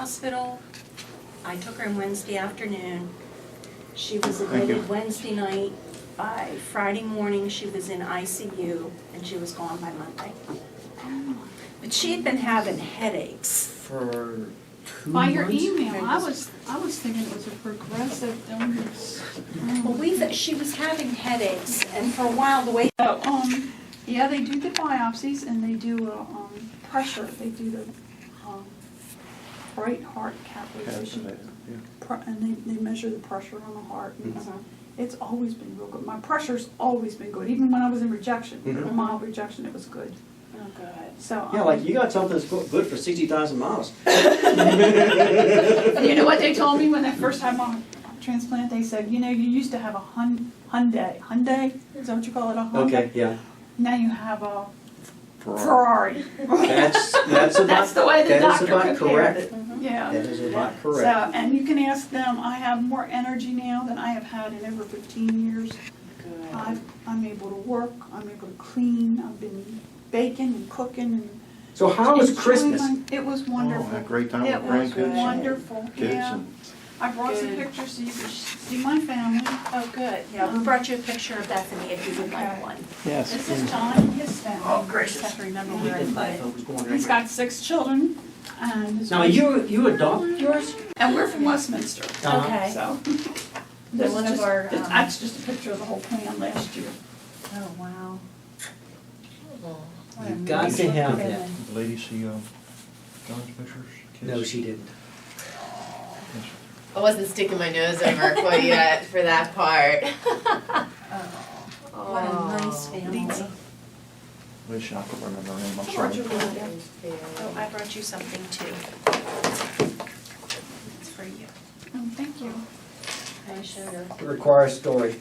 hospital. I took her on Wednesday afternoon. She was admitted Wednesday night. By Friday morning, she was in ICU, and she was gone by Monday. But she had been having headaches. For 2 By months? your email, I was thinking it was a progressive illness. Well, she was having headaches, and for a while, the way... So, yeah, they do the biopsies and they do a pressure. They do the right heart catheterization, and they measure the pressure on the heart. And it's always been real good. My pressure's always been good, even when I was in rejection, mild rejection. It was good. Oh, good. So Yeah, like you got something that's good for 60,000 miles. you know what they told me when they first had my transplant? They said, you know, you used to have a Hyundai. Hyundai? Is that what you call it? A Hyundai? Okay, yeah. Now you have a Ferrari. That's the way the doctor about compared correct. it. Yeah. That is about correct. So, and you can ask them, I have more energy now than I have had in over 15 years. Good. I'm able to work, I'm able to clean, I've been baking and cooking and So how was enjoying Christmas? It was wonderful. Oh, had a great time It with was grandkids. wonderful, Kids yeah. and I brought some Good. pictures so you could see my family. Oh, good. Yeah, we brought you a picture of Bethany if you would like one. Yes. This is John and his family. Oh, gracious. I have to remember where I put it. He's got 6 children, and his Now you adopted yours? and we're from Westminster. Okay. So They're one of our, that's just a picture of the whole plan last year. Oh, wow. What a You've got nice to have little that. family. the lady see John's pictures? Kids? No, she didn't. Yes. I wasn't sticking my nose over quite yet for that part. What a nice family. Wish I could remember her name, I'm Brought sorry. you one. Oh, I brought you something too. It's for you. Oh, thank you. I showed her. It requires story.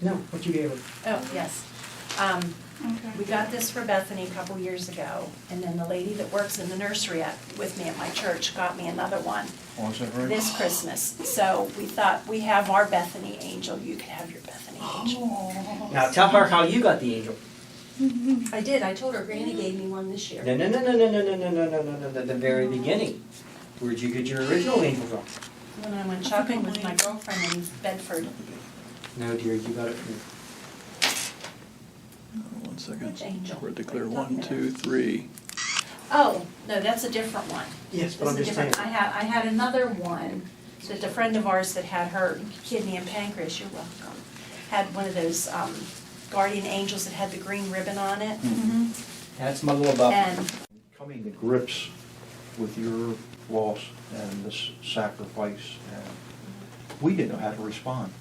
No, what you gave her? Oh, yes. Okay. We got this for Bethany a couple years ago, and then the lady that works in the nursery with me at my church got me another one Oh, is that right? this Christmas. So we thought, we have our Bethany angel, you could have your Bethany angel. Now tell her how you got the angel. I did, I told her Granny gave me one this year. No, the very beginning. Where'd you get your original angel from? When I went shopping with my girlfriend in Bedford. No, dear, you got it from 1 second. Which angel? We're declare What are you 1, talking 2, 3. Oh, no, that's a different one. Yes, but This I'm is just saying. different. I had another one that a friend of ours that had her kidney and pancreas, you're welcome, had one of those guardian angels that had the green ribbon on it. That's my little buff. And Coming to grips with your loss and this sacrifice, and we didn't know how to respond.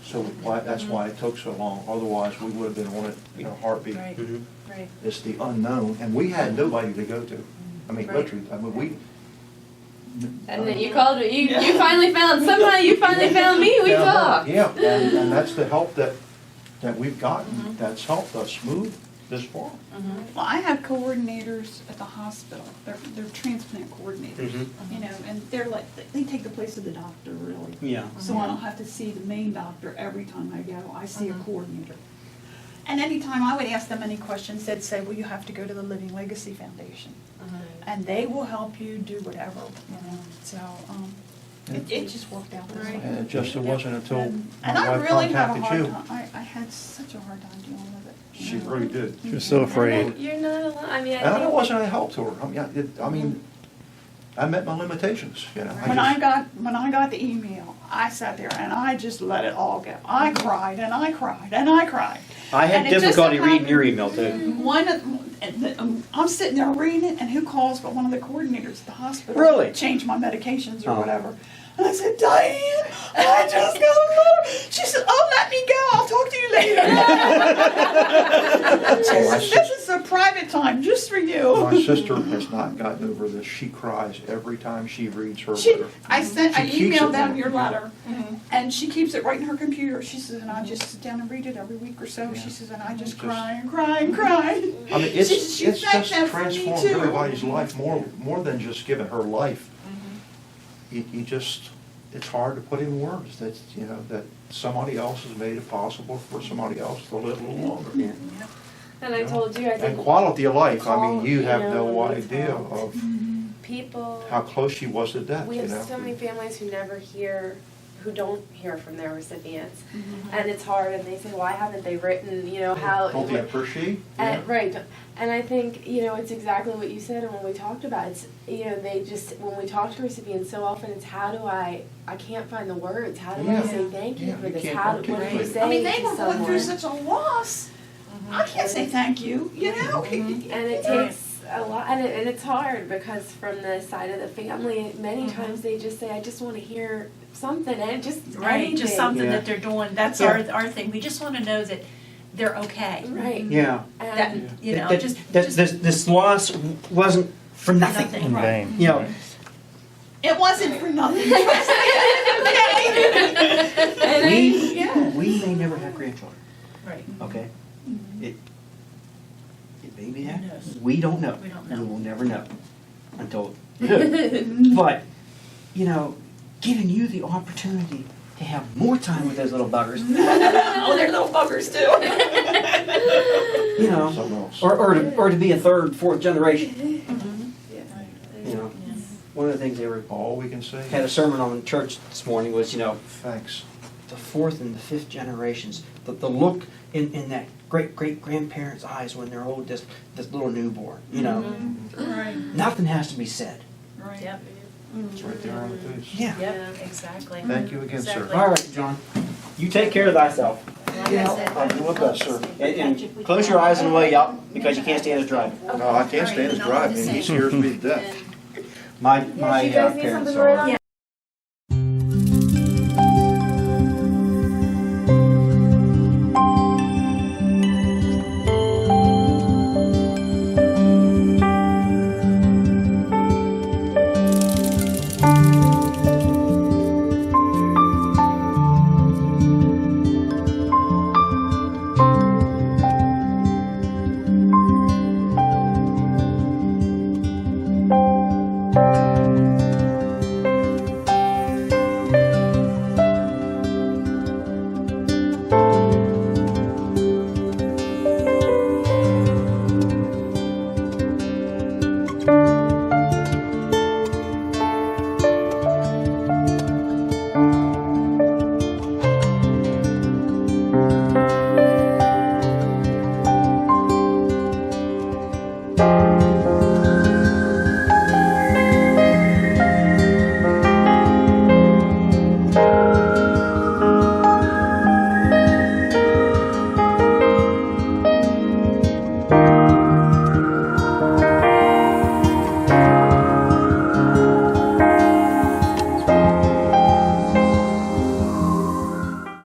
So that's why it took so long. Otherwise, we would have been on it in a heartbeat. Right. Mhm. Right. It's the unknown, and we had nobody to go to. I mean, Right. literally, I mean, we. And then you called me. You finally found somehow. You finally found me. We talked. Yeah, and that's the help that we've gotten. That's helped us move this far. Well, I have coordinators at the hospital. They're transplant coordinators. You know, and they're like, they take the place of the doctor, really. Yeah. So I don't have to see the main doctor every time I go. I see a coordinator. And anytime I would ask them any questions, they'd say, well, you have to go to the Living Legacy Foundation. And they will help you do whatever, you know. So it just worked out this way. And it just wasn't until And my I wife really had a contacted hard you. time. I had such a hard time dealing with it. She really did. She was so afraid. You're not alone. I mean, And I I think. wasn't a help to her. I mean, I met my limitations, you know. When I got the email, I sat there and I just let it all go. I cried and I cried and I cried. I had And it just difficulty so reading your happened- email too. I'm sitting there reading it, and who calls but one of the coordinators at the hospital? Really? To change my medications or Oh. whatever. And I said, Diane, I just got a letter. She said, oh, let me go. I'll talk to you later. She said, this is a private time just for you. My sister has not gotten over this. She cries every time she reads her She, letter. I She keeps emailed it them warm. your letter, and she keeps it right in her computer. She says, and I just sit down and read it every week or so. She says, and I just cry and cry and cry. I mean, She it's thanked just them for me, transformed too. everybody's life more than just giving her life. You just, it's hard to put in words that, that somebody else has made it possible for somebody else to live a little longer. And I told you, I And think quality of life, I mean, Call, you have you know, no when you idea talk. of people, how close she was to death, we you have know? so many families who never hear, who don't hear from their recipients. And it's hard, and they say, why haven't they written, you know, how. Don't they appreciate? And, right, and I think, you know, it's exactly what you said, and when we talked about it, it's, you know, they just, when we talk to recipients, so often it's how do I can't find the words, how do I Yeah. say thank you Yeah, for you this, can't what do you articulate. say I mean, they to were going through someone? such a loss. I can't say thank you, you know? And it takes a lot, and it's hard, because from the side of the family, many times they just say, I just want to hear something, and just Right, just anything. something Yeah. that they're doing, that's Yeah. our thing, we just wanna know that they're okay. Right. Yeah. That, And you know, That- just, this loss wasn't for nothing. Nothing. In Right. vain. You know, It wasn't for nothing. and we may never have grandchildren, right, okay? It may be that. Who knows? We don't know. We don't know. We will never know until But, you know, giving you the opportunity to have more time with those little buggers, Oh, they're little buggers too. you know, Something else. or to be a third, fourth generation. Yeah. You know, yeah. one of the things they were All we can say, had a sermon on in church this morning was, you know, thanks. the fourth and the fifth generations, the look in that great-great-grandparents' eyes when they're old, this little newborn, you know. Right, Nothing has to be said. right. Yep, It's right there on the face. Yeah. yep, exactly. Thank you again, sir. Exactly. All right, John. You take care of thyself. Yeah, I'll do my best, sir. And close your eyes on the way up, because you can't stand us driving. No, I can't stand his driving, he scares me to death. My Yeah, do you guys need parents something to are write on?